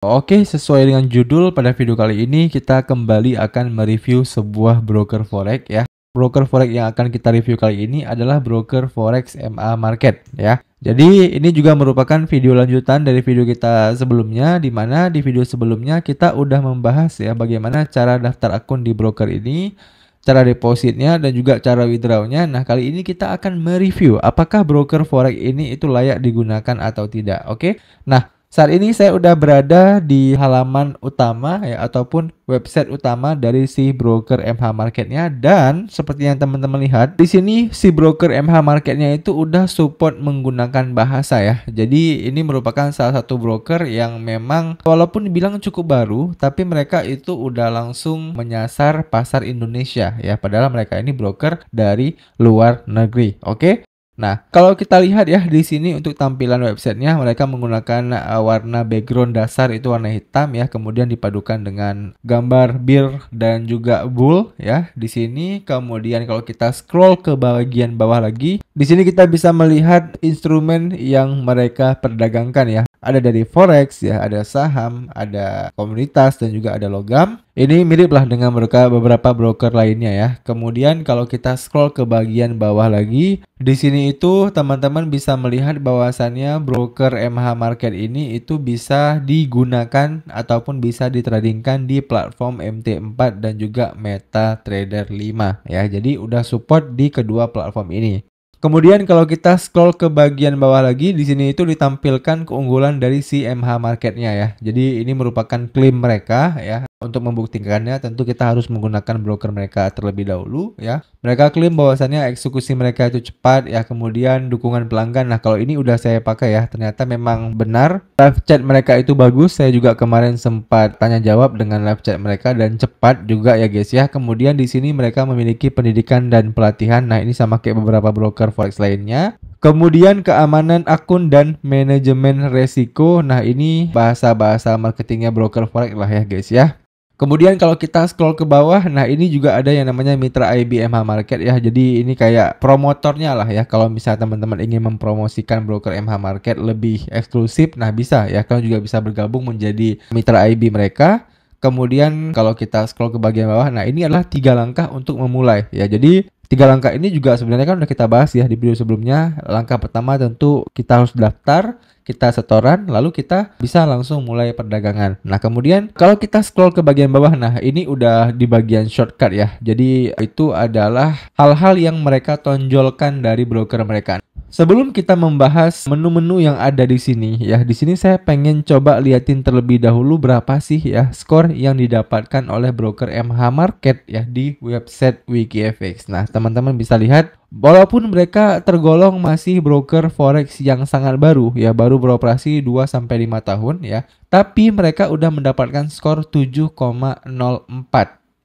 Oke, sesuai dengan judul, pada video kali ini kita kembali akan mereview sebuah broker forex ya. Broker forex yang akan kita review kali ini adalah broker forex MA Market ya. Jadi ini juga merupakan video lanjutan dari video kita sebelumnya, di mana di video sebelumnya kita udah membahas ya bagaimana cara daftar akun di broker ini, cara depositnya dan juga cara withdrawnya. Nah, kali ini kita akan mereview apakah broker forex ini itu layak digunakan atau tidak. Oke. Nah, saat ini saya udah berada di halaman utama ya ataupun website utama dari si broker MH Marketnya, dan seperti yang teman-teman lihat di sini si broker MH Marketnya itu udah support menggunakan bahasa ya. Jadi ini merupakan salah satu broker yang memang walaupun dibilang cukup baru, tapi mereka itu udah langsung menyasar pasar Indonesia ya. Padahal mereka ini broker dari luar negeri. Oke. Nah, kalau kita lihat ya di sini untuk tampilan websitenya, mereka menggunakan warna background dasar itu warna hitam ya, kemudian dipadukan dengan gambar bir dan juga bull ya di sini. Kemudian kalau kita scroll ke bagian bawah lagi, di sini kita bisa melihat instrumen yang mereka perdagangkan ya. Ada dari forex ya, ada saham, ada komoditas dan juga ada logam. Ini miriplah dengan beberapa broker lainnya ya. Kemudian kalau kita scroll ke bagian bawah lagi, di sini itu teman-teman bisa melihat bahwasannya broker MH Market ini itu bisa digunakan ataupun bisa ditradingkan di platform MT4 dan juga MetaTrader 5 ya. Jadi udah support di kedua platform ini. Kemudian kalau kita scroll ke bagian bawah lagi, di sini itu ditampilkan keunggulan dari si MH Marketnya ya. Jadi ini merupakan klaim mereka ya. Untuk membuktikannya tentu kita harus menggunakan broker mereka terlebih dahulu ya. Mereka klaim bahwasannya eksekusi mereka itu cepat ya, kemudian dukungan pelanggan. Nah, kalau ini udah saya pakai ya, ternyata memang benar. Live chat mereka itu bagus. Saya juga kemarin sempat tanya jawab dengan live chat mereka dan cepat juga ya guys ya. Kemudian di sini mereka memiliki pendidikan dan pelatihan. Nah, ini sama kayak beberapa broker forex lainnya. Kemudian keamanan akun dan manajemen resiko. Nah, ini bahasa-bahasa marketingnya broker forex lah ya guys ya. Kemudian kalau kita scroll ke bawah, nah ini juga ada yang namanya Mitra IB MH Market ya. Jadi ini kayak promotornya lah ya. Kalau misalnya teman-teman ingin mempromosikan broker MH Market lebih eksklusif, nah bisa ya. Kalian juga bisa bergabung menjadi Mitra IB mereka. Kemudian kalau kita scroll ke bagian bawah, nah ini adalah 3 langkah untuk memulai ya. Jadi 3 langkah ini juga sebenarnya kan udah kita bahas ya di video sebelumnya. Langkah pertama tentu kita harus daftar, kita setoran, lalu kita bisa langsung mulai perdagangan. Nah, kemudian kalau kita scroll ke bagian bawah, nah ini udah di bagian shortcut ya. Jadi itu adalah hal-hal yang mereka tonjolkan dari broker mereka. Sebelum kita membahas menu-menu yang ada di sini ya, di sini saya pengen coba liatin terlebih dahulu berapa sih ya skor yang didapatkan oleh broker MH Market ya di website WikiFX. Nah, teman-teman bisa lihat walaupun mereka tergolong masih broker forex yang sangat baru ya, baru beroperasi 2 sampai 5 tahun ya, tapi mereka udah mendapatkan skor 7,04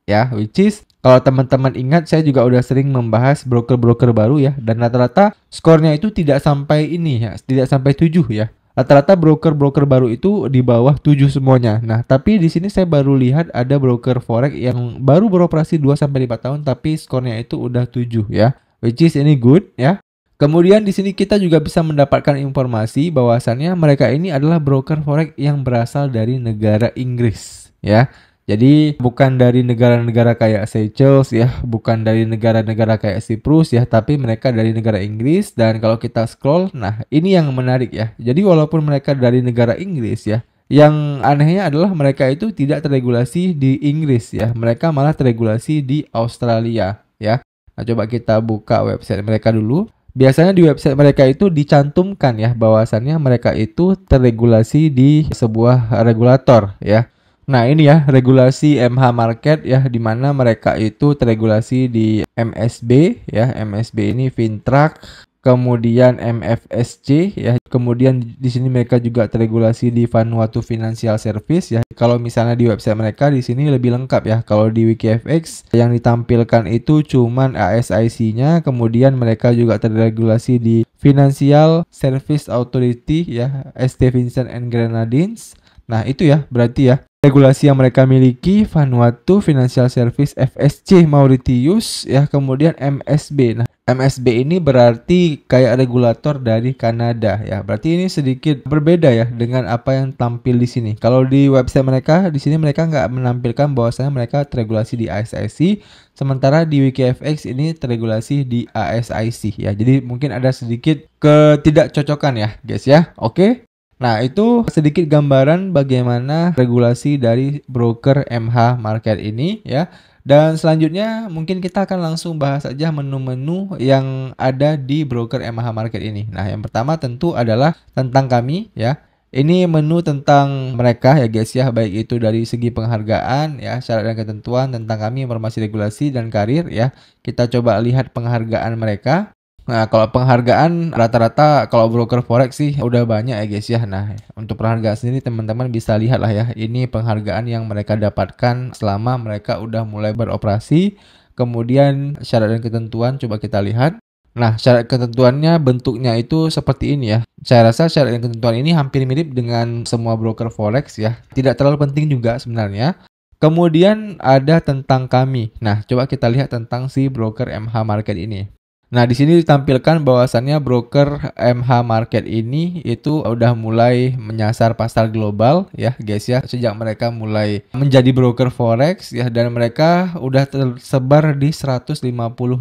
ya, which is kalau teman-teman ingat, saya juga udah sering membahas broker-broker baru ya, dan rata-rata skornya itu tidak sampai ini ya, tidak sampai 7 ya. Rata-rata broker-broker baru itu di bawah 7 semuanya. Nah, tapi di sini saya baru lihat ada broker forex yang baru beroperasi 2 sampai 5 tahun tapi skornya itu udah 7 ya, which is ini good ya. Kemudian di sini kita juga bisa mendapatkan informasi bahwasannya mereka ini adalah broker forex yang berasal dari negara Inggris ya. Jadi bukan dari negara-negara kayak Seychelles ya, bukan dari negara-negara kayak Siprus ya, tapi mereka dari negara Inggris. Dan kalau kita scroll, nah ini yang menarik ya. Jadi walaupun mereka dari negara Inggris ya, yang anehnya adalah mereka itu tidak terregulasi di Inggris ya, mereka malah terregulasi di Australia ya. Nah, coba kita buka website mereka dulu. Biasanya di website mereka itu dicantumkan ya bahwasannya mereka itu terregulasi di sebuah regulator ya. Nah, ini ya regulasi MH Market ya, di mana mereka itu terregulasi di MSB ya. MSB ini Fintrack, kemudian MFSC ya. Kemudian di sini mereka juga terregulasi di Vanuatu Financial Service ya. Kalau misalnya di website mereka di sini lebih lengkap ya. Kalau di WikiFX yang ditampilkan itu cuman ASIC-nya, kemudian mereka juga terregulasi di Financial Service Authority ya, ST Vincent and Grenadines. Nah, itu ya berarti ya regulasi yang mereka miliki, Vanuatu Financial Service FSC Mauritius ya, kemudian MSB. Nah, MSB ini berarti kayak regulator dari Kanada ya. Berarti ini sedikit berbeda ya dengan apa yang tampil di sini. Kalau di website mereka, di sini mereka nggak menampilkan bahwasanya mereka teregulasi di ASIC, sementara di WikiFX ini teregulasi di ASIC ya. Jadi mungkin ada sedikit ketidakcocokan ya, guys ya. Oke. Nah, itu sedikit gambaran bagaimana regulasi dari broker MH Market ini ya. Dan selanjutnya mungkin kita akan langsung bahas saja menu-menu yang ada di broker MH Market ini. Nah, yang pertama tentu adalah tentang kami ya. Ini menu tentang mereka ya guys ya, baik itu dari segi penghargaan ya, syarat dan ketentuan tentang kami, informasi regulasi dan karir ya. Kita coba lihat penghargaan mereka. Nah, kalau penghargaan rata-rata kalau broker forex sih udah banyak ya guys ya. Nah, untuk penghargaan sendiri teman-teman bisa lihat lah ya. Ini penghargaan yang mereka dapatkan selama mereka udah mulai beroperasi. Kemudian syarat dan ketentuan coba kita lihat. Nah, syarat ketentuannya bentuknya itu seperti ini ya. Saya rasa syarat dan ketentuan ini hampir mirip dengan semua broker forex ya. Tidak terlalu penting juga sebenarnya. Kemudian ada tentang kami. Nah, coba kita lihat tentang si broker MH Market ini. Nah, di sini ditampilkan bahwasannya broker MH Market ini itu udah mulai menyasar pasar global ya guys ya. Sejak mereka mulai menjadi broker forex ya, dan mereka udah tersebar di 150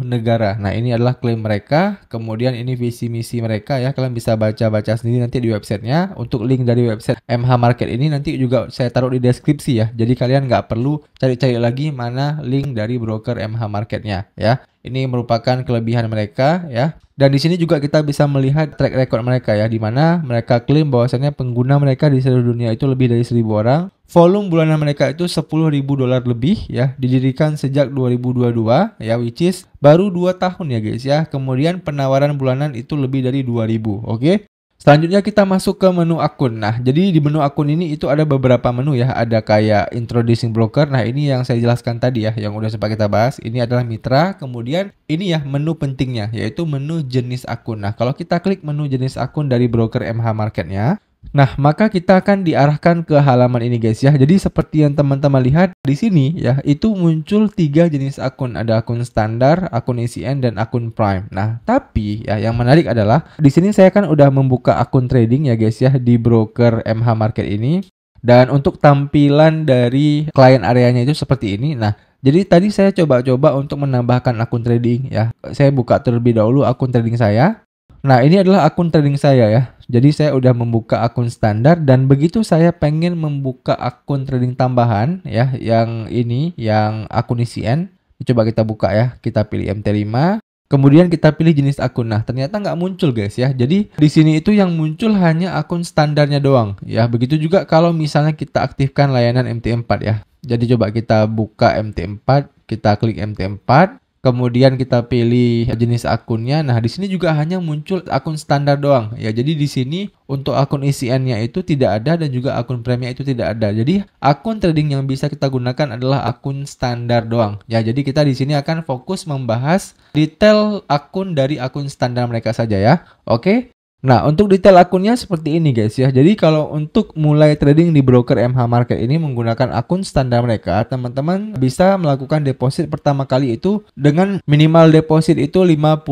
negara. Nah, ini adalah klaim mereka. Kemudian ini visi misi mereka ya. Kalian bisa baca-baca sendiri nanti di websitenya. Untuk link dari website MH Market ini nanti juga saya taruh di deskripsi ya. Jadi kalian nggak perlu cari-cari lagi mana link dari broker MH Marketnya ya. Ini merupakan kelebihan mereka ya. Dan di sini juga kita bisa melihat track record mereka ya, di mana mereka klaim bahwasannya pengguna mereka di seluruh dunia itu lebih dari 1000 orang. Volume bulanan mereka itu $10.000 lebih ya, didirikan sejak 2022 ya, which is baru 2 tahun ya guys ya. Kemudian penawaran bulanan itu lebih dari 2000, oke? Selanjutnya kita masuk ke menu akun. Nah, jadi di menu akun ini itu ada beberapa menu ya. Ada kayak introducing broker. Nah, ini yang saya jelaskan tadi ya, yang udah sempat kita bahas. Ini adalah mitra. Kemudian ini ya menu pentingnya, yaitu menu jenis akun. Nah, kalau kita klik menu jenis akun dari broker MH Marketnya, nah, maka kita akan diarahkan ke halaman ini guys ya. Jadi seperti yang teman-teman lihat di sini ya, itu muncul 3 jenis akun. Ada akun standar, akun ECN, dan akun Prime. Nah, tapi ya yang menarik adalah di sini saya kan udah membuka akun trading ya guys ya di broker MH Market ini. Dan untuk tampilan dari client areanya itu seperti ini. Nah, jadi tadi saya coba-coba untuk menambahkan akun trading ya. Saya buka terlebih dahulu akun trading saya. Nah, ini adalah akun trading saya ya. Jadi saya udah membuka akun standar, dan begitu saya pengen membuka akun trading tambahan ya, yang ini, yang akun ECN. Coba kita buka ya, kita pilih MT5. Kemudian kita pilih jenis akun. Nah, ternyata nggak muncul guys ya. Jadi di sini itu yang muncul hanya akun standarnya doang ya. Begitu juga kalau misalnya kita aktifkan layanan MT4 ya. Jadi coba kita buka MT4, kita klik MT4. Kemudian kita pilih jenis akunnya. Nah, di sini juga hanya muncul akun standar doang ya. Jadi di sini untuk akun ECN-nya itu tidak ada, dan juga akun Prime-nya itu tidak ada. Jadi akun trading yang bisa kita gunakan adalah akun standar doang. Ya, jadi kita di sini akan fokus membahas detail akun dari akun standar mereka saja ya. Oke. Nah, untuk detail akunnya seperti ini guys ya. Jadi kalau untuk mulai trading di broker MH Market ini menggunakan akun standar mereka, teman-teman bisa melakukan deposit pertama kali itu dengan minimal deposit itu $50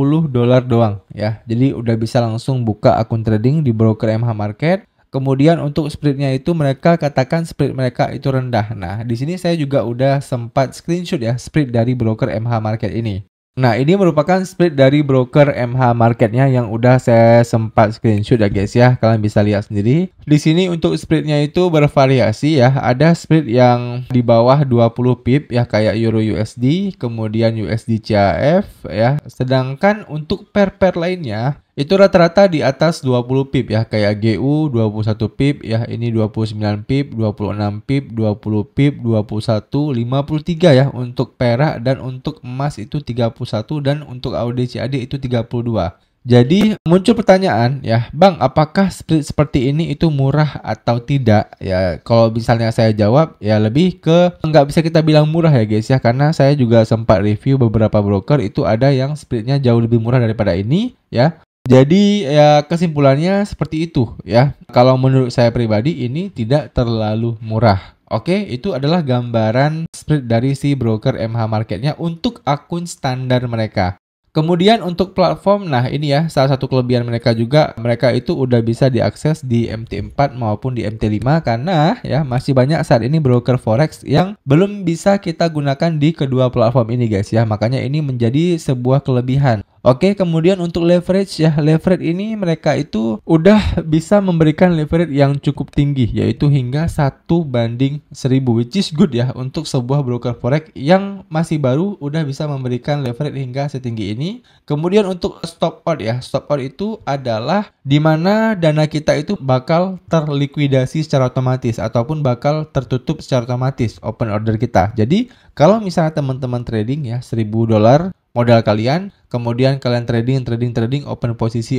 doang ya. Jadi udah bisa langsung buka akun trading di broker MH Market. Kemudian untuk spreadnya itu mereka katakan spread mereka itu rendah. Nah, di sini saya juga udah sempat screenshot ya spread dari broker MH Market ini. Nah, ini merupakan spread dari broker MH Marketnya yang udah saya sempat screenshot ya guys ya. Kalian bisa lihat sendiri. Di sini untuk spreadnya itu bervariasi ya. Ada spread yang di bawah 20 pip ya, kayak Euro USD, kemudian USD CHF ya. Sedangkan untuk pair lainnya itu rata-rata di atas 20 pip ya, kayak GU 21 pip ya, ini 29 pip, 26 pip, 20 pip, 21, 53 ya untuk perak, dan untuk emas itu 31, dan untuk AUD CAD itu 32. Jadi muncul pertanyaan ya, Bang, apakah split seperti ini itu murah atau tidak? Ya, kalau misalnya saya jawab ya lebih ke nggak bisa kita bilang murah ya guys ya, karena saya juga sempat review beberapa broker itu ada yang splitnya jauh lebih murah daripada ini ya. Jadi ya kesimpulannya seperti itu ya. Kalau menurut saya pribadi ini tidak terlalu murah. Oke, itu adalah gambaran split dari si broker MH Marketnya untuk akun standar mereka. Kemudian untuk platform, nah ini ya salah satu kelebihan mereka juga, mereka itu udah bisa diakses di MT4 maupun di MT5 karena ya masih banyak saat ini broker forex yang belum bisa kita gunakan di kedua platform ini guys ya. Makanya ini menjadi sebuah kelebihan. Oke, kemudian untuk leverage ya, leverage ini mereka itu udah bisa memberikan leverage yang cukup tinggi, yaitu hingga 1/1000, which is good ya untuk sebuah broker forex yang masih baru udah bisa memberikan leverage hingga setinggi ini. Kemudian untuk stop out ya, stop out itu adalah dimana dana kita itu bakal terlikuidasi secara otomatis ataupun bakal tertutup secara otomatis open order kita. Jadi kalau misalnya teman-teman trading ya $1000 modal kalian, kemudian kalian trading open posisi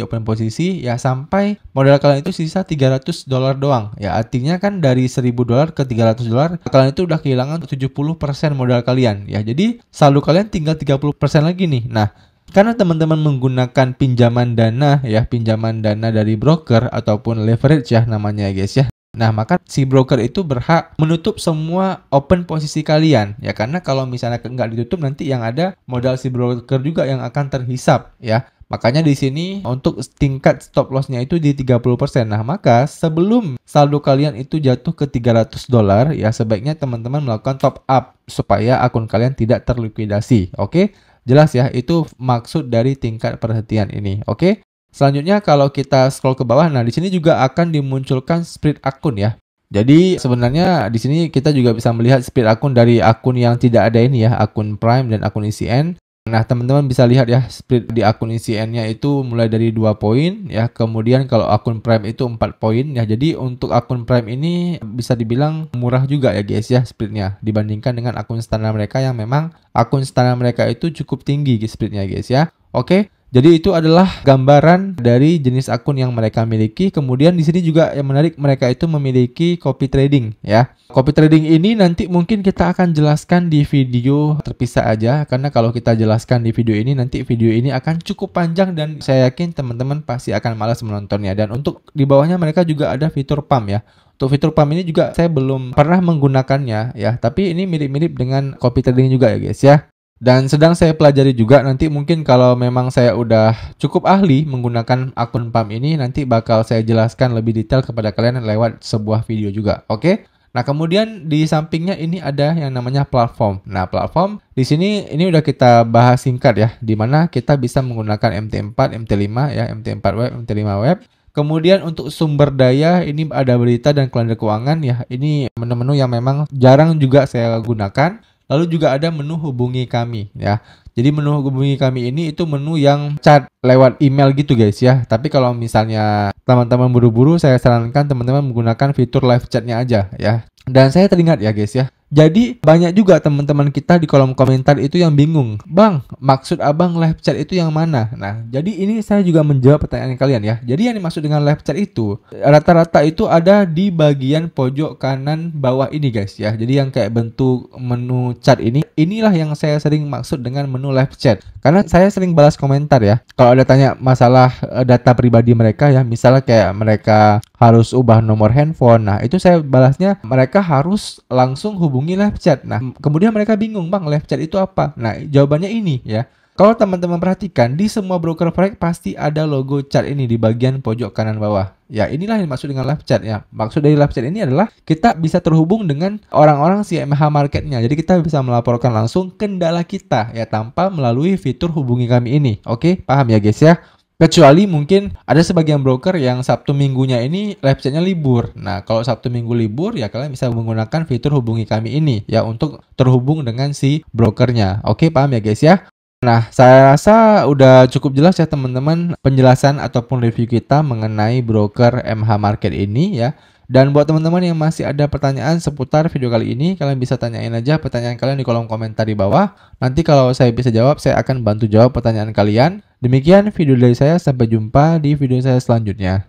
ya sampai modal kalian itu sisa $300 doang. Ya artinya kan dari $1000 ke $300 kalian itu udah kehilangan 70% modal kalian ya. Jadi saldo kalian tinggal 30% lagi nih. Nah, karena teman-teman menggunakan pinjaman dana ya, pinjaman dana dari broker ataupun leverage ya namanya ya guys ya. Nah, maka si broker itu berhak menutup semua open posisi kalian ya, karena kalau misalnya nggak ditutup nanti yang ada modal si broker juga yang akan terhisap ya. Makanya di sini untuk tingkat stop loss-nya itu di 30%. Nah, maka sebelum saldo kalian itu jatuh ke $300 ya sebaiknya teman-teman melakukan top up supaya akun kalian tidak terlikuidasi. Oke? Jelas ya, itu maksud dari tingkat perhatian ini. Oke? Selanjutnya kalau kita scroll ke bawah, nah di sini juga akan dimunculkan split akun ya. Jadi sebenarnya di sini kita juga bisa melihat split akun dari akun yang tidak ada ini ya, akun Prime dan akun ECN. Nah, teman-teman bisa lihat ya, split di akun ECN-nya itu mulai dari 2 poin ya. Kemudian kalau akun Prime itu 4 poin ya. Jadi untuk akun Prime ini bisa dibilang murah juga ya guys ya splitnya dibandingkan dengan akun standar mereka yang memang akun standar mereka itu cukup tinggi splitnya guys ya. Oke. Jadi itu adalah gambaran dari jenis akun yang mereka miliki. Kemudian di sini juga yang menarik, mereka itu memiliki copy trading ya. Copy trading ini nanti mungkin kita akan jelaskan di video terpisah aja, karena kalau kita jelaskan di video ini nanti video ini akan cukup panjang dan saya yakin teman-teman pasti akan malas menontonnya. Dan untuk di bawahnya mereka juga ada fitur pump ya. Untuk fitur pump ini juga saya belum pernah menggunakannya ya, tapi ini mirip-mirip dengan copy trading juga ya guys ya. Dan sedang saya pelajari juga, nanti mungkin kalau memang saya udah cukup ahli menggunakan akun pump ini, nanti bakal saya jelaskan lebih detail kepada kalian lewat sebuah video juga. Oke? Nah, kemudian di sampingnya ini ada yang namanya platform. Nah, platform di sini ini udah kita bahas singkat ya, di mana kita bisa menggunakan MT4, MT5 ya, MT4 web, MT5 web. Kemudian untuk sumber daya ini ada berita dan kalender keuangan ya. Ini menu-menu yang memang jarang juga saya gunakan. Lalu juga ada menu hubungi kami ya. Jadi menu hubungi kami ini itu menu yang chat lewat email gitu guys ya. Tapi kalau misalnya teman-teman buru-buru, saya sarankan teman-teman menggunakan fitur live chatnya aja ya. Dan saya teringat ya guys ya. Jadi banyak juga teman-teman kita di kolom komentar itu yang bingung, Bang, maksud abang live chat itu yang mana? Nah, jadi ini saya juga menjawab pertanyaan kalian ya. Jadi yang dimaksud dengan live chat itu rata-rata itu ada di bagian pojok kanan bawah ini guys ya. Jadi yang kayak bentuk menu chat ini, inilah yang saya sering maksud dengan menu live chat. Karena saya sering balas komentar ya. Kalau ada tanya masalah data pribadi mereka ya, misalnya kayak mereka harus ubah nomor handphone. Nah, itu saya balasnya mereka harus langsung hubungi live chat. Nah, kemudian mereka bingung, Bang, live chat itu apa? Nah, jawabannya ini ya. Kalau teman-teman perhatikan, di semua broker forex pasti ada logo chat ini di bagian pojok kanan bawah. Ya, inilah yang dimaksud dengan live chat ya. Maksud dari live chat ini adalah kita bisa terhubung dengan orang-orang si MH marketnya. Jadi kita bisa melaporkan langsung kendala kita ya tanpa melalui fitur hubungi kami ini. Oke, paham ya guys ya? Kecuali mungkin ada sebagian broker yang Sabtu Minggunya ini live chatnya libur. Nah, kalau Sabtu Minggu libur ya kalian bisa menggunakan fitur hubungi kami ini ya untuk terhubung dengan si brokernya. Oke, paham ya guys ya? Nah, saya rasa udah cukup jelas ya teman-teman penjelasan ataupun review kita mengenai broker MH Market ini ya. Dan buat teman-teman yang masih ada pertanyaan seputar video kali ini, kalian bisa tanyain aja pertanyaan kalian di kolom komentar di bawah. Nanti kalau saya bisa jawab, saya akan bantu jawab pertanyaan kalian. Demikian video dari saya, sampai jumpa di video saya selanjutnya.